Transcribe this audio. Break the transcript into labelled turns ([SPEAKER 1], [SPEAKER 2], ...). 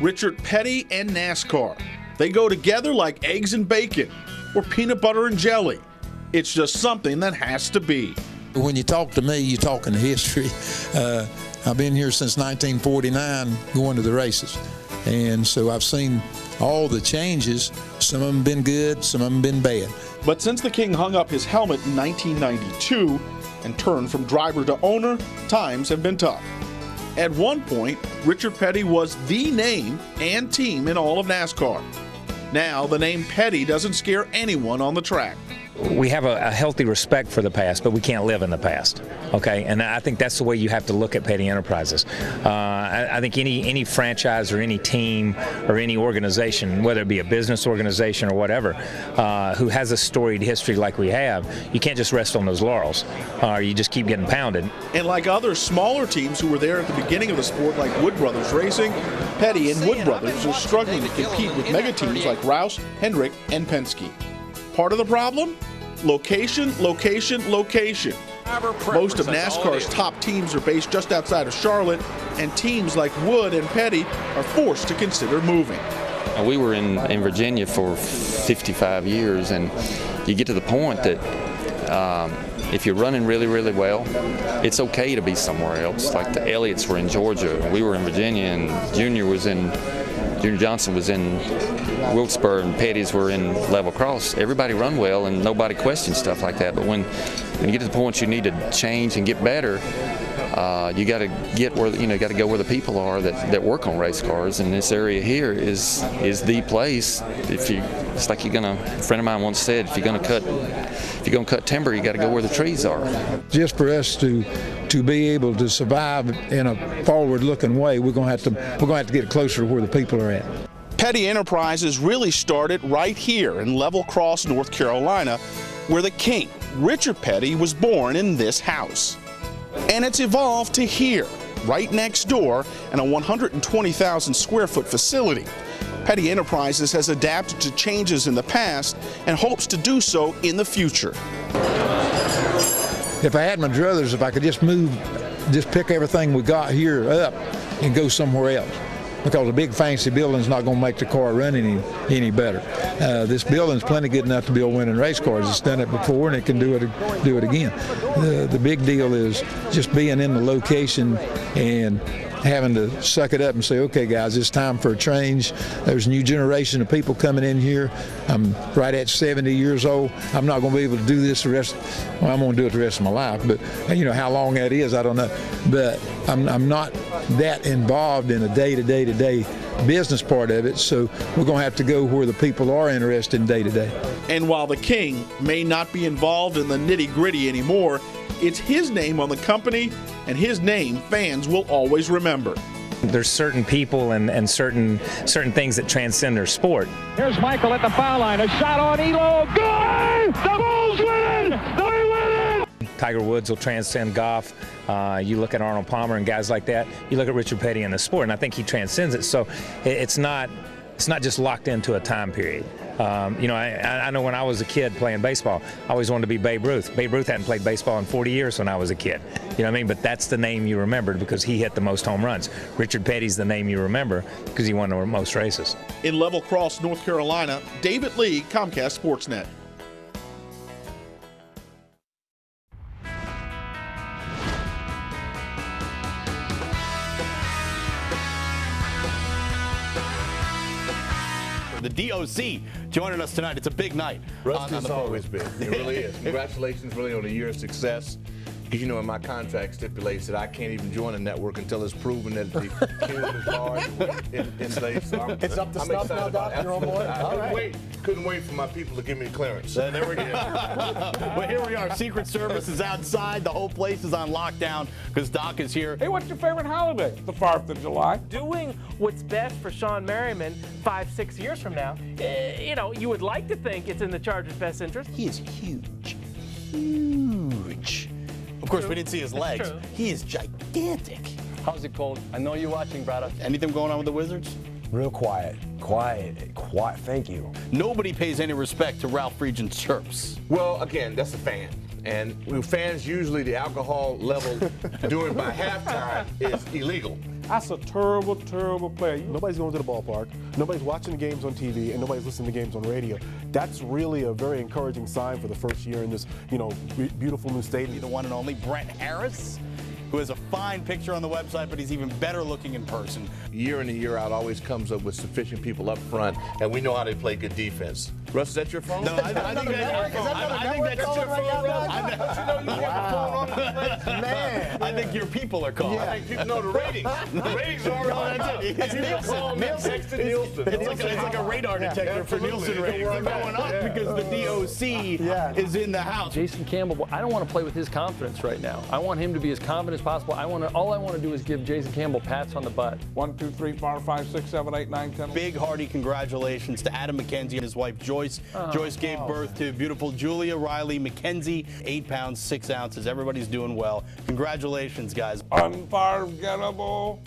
[SPEAKER 1] Richard Petty and NASCAR. They go together like eggs and bacon or peanut butter and jelly. It's just something that has to be.
[SPEAKER 2] When you talk to me, you're talking history. I've been here since 1949 going to the races. And so I've seen all the changes. Some of them been good, some of them been bad.
[SPEAKER 1] But since the King hung up his helmet in 1992 and turned from driver to owner, times have been tough. At one point, Richard Petty was the name and team in all of NASCAR. Now, the name Petty doesn't scare anyone on the track.
[SPEAKER 3] We have a healthy respect for the past, but we can't live in the past, okay? And I think that's the way you have to look at Petty Enterprises. I think any franchise or any team or any organization, whether it be a business organization or whatever, who has a storied history like we have, you can't just rest on those laurels, or you just keep getting pounded.
[SPEAKER 1] And like other smaller teams who were there at the beginning of the sport, like Wood Brothers Racing, Petty and Wood Brothers are struggling to compete with mega teams like Roush, Hendrick, and Penske. Part of the problem? Location, location, location. Most of NASCAR's top teams are based just outside of Charlotte, and teams like Wood and Petty are forced to consider moving.
[SPEAKER 4] We were in Virginia for 55 years, and you get to the point that if you're running really, really well, it's okay to be somewhere else. Like the Elliots were in Georgia, we were in Virginia, and Junior Johnson was in Wilkesboro, and Petty's were in level cross. Everybody run well, and nobody questions stuff like that. But when you get to the point you need to change and get better, you got to get where got to go where the people are that work on race cars. And this area here is the place. It's like a friend of mine once said, if you're gonna cut timber, you got to go where the trees are.
[SPEAKER 2] Just for us to be able to survive in a forward-looking way, we're gonna have to get closer to where the people are at.
[SPEAKER 1] Petty Enterprises really started right here in Level Cross, North Carolina, where the King, Richard Petty, was born in this house. And it's evolved to here, right next door, in a 120,000 square foot facility. Petty Enterprises has adapted to changes in the past and hopes to do so in the future.
[SPEAKER 2] If I had my druthers, if I could just pick everything we got here up and go somewhere else. Because a big fancy building's not going to make the car run any better. This building's plenty good enough to build winning race cars. It's done it before, and it can do it again. The big deal is just being in the location and having to suck it up and say, okay, guys, it's time for a change. There's a new generation of people coming in here. I'm right at 70 years old. I'm not going to be able to do this I'm going to do it the rest of my life. But how long that is, I don't know. But I'm not that involved in a day-to-day business part of it, so we're going to have to go where the people are interested in day-to-day.
[SPEAKER 1] And while the King may not be involved in the nitty-gritty anymore, it's his name on the company, and his name fans will always remember.
[SPEAKER 3] There's certain people and certain things that transcend their sport.
[SPEAKER 5] Here's Michael at the foul line. A shot on Elo. Good! The Bulls win! They win!
[SPEAKER 3] Tiger Woods will transcend golf. You look at Arnold Palmer and guys like that. You look at Richard Petty in the sport, and I think he transcends it. So it's not just locked into a time period. I know when I was a kid playing baseball, I always wanted to be Babe Ruth. Babe Ruth hadn't played baseball in 40 years when I was a kid. You know what I mean? But that's the name you remembered because he hit the most home runs. Richard Petty's the name you remember because he won the most races.
[SPEAKER 1] In Level Cross, North Carolina, David Lee, Comcast Sportsnet.
[SPEAKER 6] The DOC joining us tonight. It's a big night.
[SPEAKER 7] Rusty's always big. It really is. Congratulations really on a year of success. Because in my contract stipulates that I can't even join a network until it's proven that the cube is hard in place. So
[SPEAKER 6] it's up to snuff now, Doc? You're on board?
[SPEAKER 7] Couldn't wait for my people to give me clearance.
[SPEAKER 6] There we go. Well, here we are. Secret Service is outside. The whole place is on lockdown because Doc is here.
[SPEAKER 5] Hey, what's your favorite holiday? The 4th of July.
[SPEAKER 8] Doing what's best for Sean Merriman 5-6 years from now, you would like to think it's in the Chargers' best interest.
[SPEAKER 6] He is huge. Huge. Of course, we didn't see his legs. He is gigantic.
[SPEAKER 9] How's it cold? I know you're watching, brother.
[SPEAKER 6] Anything going on with the Wizards?
[SPEAKER 9] Real quiet. Thank you.
[SPEAKER 6] Nobody pays any respect to Ralph Regent's chirps.
[SPEAKER 7] Well, again, that's a fan. And with fans, usually the alcohol level during by halftime is illegal.
[SPEAKER 10] That's a terrible, terrible player. Nobody's going to the ballpark, nobody's watching the games on TV, and nobody's listening to games on radio. That's really a very encouraging sign for the first year in this, beautiful new stadium.
[SPEAKER 6] The one and only Brent Harris, who has a fine picture on the website, but he's even better looking in person.
[SPEAKER 7] Year in and year out always comes up with sufficient people up front, and we know how they play good defense. Russ, is that your phone?
[SPEAKER 6] No, I think that's your phone. I think that's your phone, Russ. Man. I think your people are calling.
[SPEAKER 7] I think people know the ratings. The ratings are on.
[SPEAKER 6] It's Nielsen. It's like a radar detector for Nielsen ratings. They're going up because the DOC is in the house.
[SPEAKER 9] Jason Campbell, I don't want to play with his confidence right now. I want him to be as confident as possible. All I want to do is give Jason Campbell pats on the butt.
[SPEAKER 10] 1, 2, 3, 4, 5, 6, 7, 8, 9, 10.
[SPEAKER 6] Big hearty congratulations to Adam McKenzie and his wife Joyce. Joyce gave birth to beautiful Julia Riley McKenzie, 8 pounds 6 ounces. Everybody's doing well. Congratulations, guys.
[SPEAKER 10] Unforgettable.